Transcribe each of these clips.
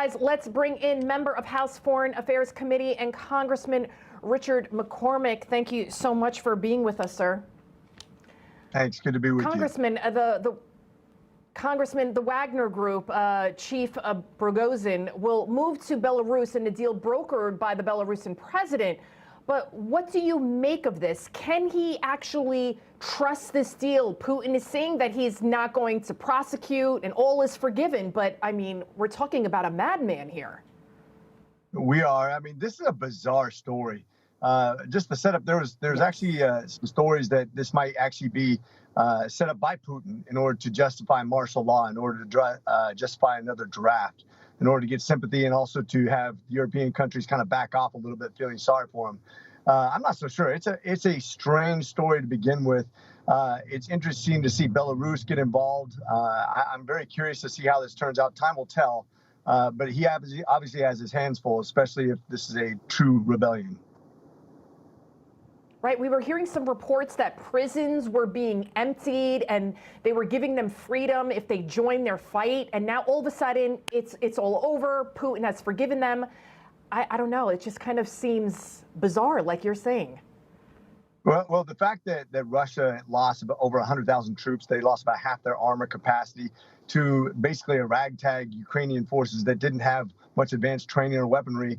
Guys, let's bring in member of House Foreign Affairs Committee and Congressman Richard McCormick. Thank you so much for being with us, sir. Thanks. Good to be with you. Congressman, the Wagner Group chief Prigozhin will move to Belarus in a deal brokered by the Belarusian president. But what do you make of this? Can he actually trust this deal? Putin is saying that he's not going to prosecute and all is forgiven. But, I mean, we're talking about a madman here. We are. I mean, this is a bizarre story. Just the setup, there's actually some stories that this might actually be set up by Putin in order to justify martial law, in order to justify another draft, in order to get sympathy and also to have European countries kind of back off a little bit, feeling sorry for him. I'm not so sure. It's a strange story to begin with. It's interesting to see Belarus get involved. I'm very curious to see how this turns out. Time will tell. But he obviously has his hands full, especially if this is a true rebellion. Right. We were hearing some reports that prisons were being emptied and they were giving them freedom if they joined their fight. And now all of a sudden it's all over. Putin has forgiven them. I don't know. It just kind of seems bizarre, like you're saying. Well, the fact that Russia lost over 100,000 troops, they lost about half their armor capacity to basically a ragtag Ukrainian forces that didn't have much advanced training or weaponry,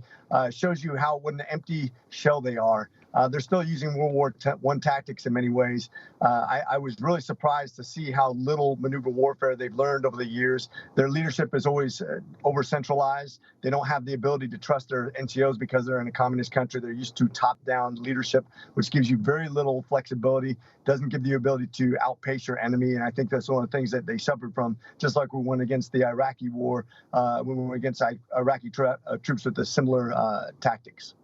shows you what an empty shell they are. They're still using World War I tactics in many ways. I was really surprised to see how little maneuver warfare they've learned over the years. Their leadership is always over-centralized. They don't have the ability to trust their NCOs because they're in a communist country. They're used to top-down leadership, which gives you very little flexibility, doesn't give you the ability to outpace your enemy. And I think that's one of the things that they suffered from, just like we went against the Iraqi war, when we went against Iraqi troops with the similar tactics.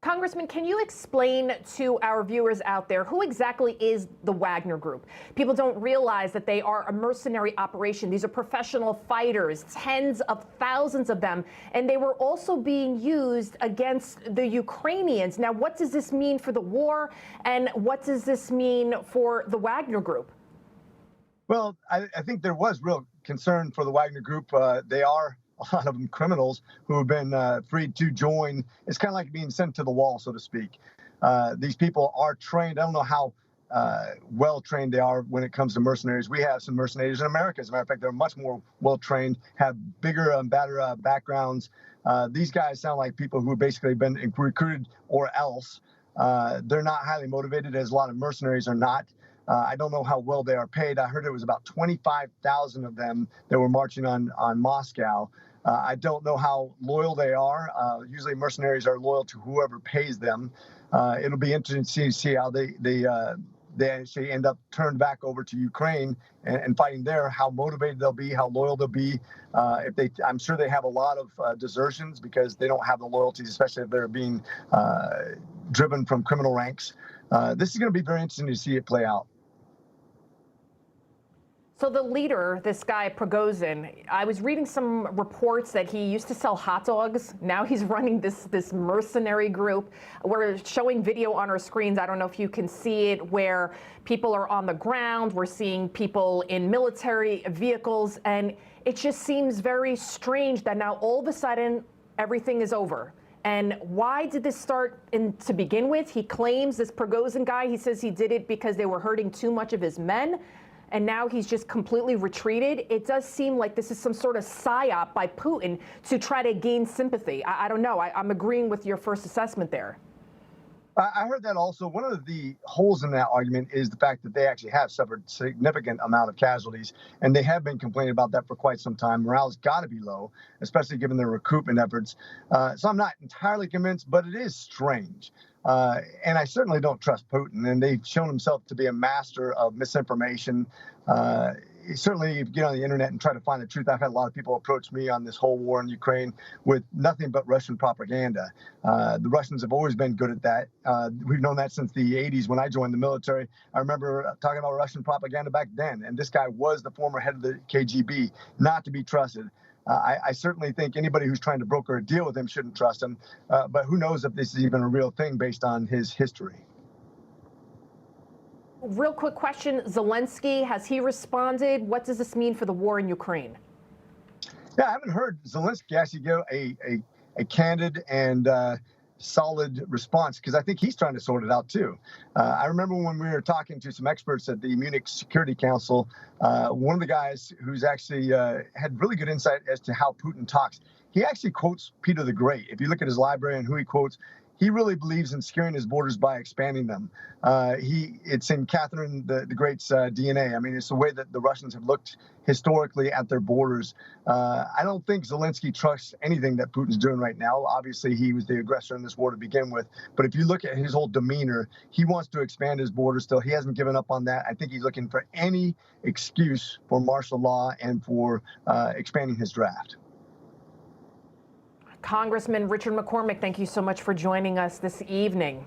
Congressman, can you explain to our viewers out there who exactly is the Wagner Group? People don't realize that they are a mercenary operation. These are professional fighters, tens of thousands of them, and they were also being used against the Ukrainians. Now, what does this mean for the war, and what does this mean for the Wagner Group? Well, I think there was real concern for the Wagner Group. They are a lot of them criminals who have been freed to join. It's kind of like being sent to the wall, so to speak. These people are trained. I don't know how well trained they are when it comes to mercenaries. We have some mercenaries in America. As a matter of fact, they're much more well trained, have bigger and better backgrounds. These guys sound like people who have basically been recruited or else. They're not highly motivated, as a lot of mercenaries are not. I don't know how well they are paid. I heard it was about 25,000 of them that were marching on Moscow. I don't know how loyal they are. Usually mercenaries are loyal to whoever pays them. It'll be interesting to see how they actually end up turned back over to Ukraine and fighting there, how motivated they'll be, how loyal they'll be. I'm sure they have a lot of desertions because they don't have the loyalties, especially if they're being driven from criminal ranks. This is going to be very interesting to see it play out. So the leader, this guy Prigozhin, I was reading some reports that he used to sell hot dogs. Now he's running this mercenary group. We're showing video on our screens. I don't know if you can see it, where people are on the ground. We're seeing people in military vehicles. And it just seems very strange that now all of a sudden everything is over. And why did this start to begin with? He claims, this Prigozhin guy, he says he did it because they were hurting too much of his men. And now he's just completely retreated. It does seem like this is some sort of psyop by Putin to try to gain sympathy. I don't know. I'm agreeing with your first assessment there. I heard that also. One of the holes in that argument is the fact that they actually have suffered significant amount of casualties, and they have been complaining about that for quite some time. Morale's got to be low, especially given their recruitment efforts. So I'm not entirely convinced, but it is strange. And I certainly don't trust Putin, and they've shown himself to be a master of misinformation. Certainly, if you get on the internet and try to find the truth, I've had a lot of people approach me on this whole war in Ukraine with nothing but Russian propaganda. The Russians have always been good at that. We've known that since the 80s when I joined the military. I remember talking about Russian propaganda back then, and this guy was the former head of the KGB, not to be trusted. I certainly think anybody who's trying to broker a deal with him shouldn't trust him. But who knows if this is even a real thing based on his history. Real quick question. Zelensky, has he responded? What does this mean for the war in Ukraine? Yeah, I haven't heard Zelensky actually give a candid and solid response, because I think he's trying to sort it out too. I remember when we were talking to some experts at the Munich Security Council, one of the guys who's actually had really good insight as to how Putin talks. He actually quotes Peter the Great. If you look at his library and who he quotes, he really believes in securing his borders by expanding them. It's in Catherine the Great's DNA. I mean, it's the way that the Russians have looked historically at their borders. I don't think Zelensky trusts anything that Putin's doing right now. Obviously, he was the aggressor in this war to begin with. But if you look at his whole demeanor, he wants to expand his borders still. He hasn't given up on that. I think he's looking for any excuse for martial law and for expanding his draft. Congressman Richard McCormick, thank you so much for joining us this evening.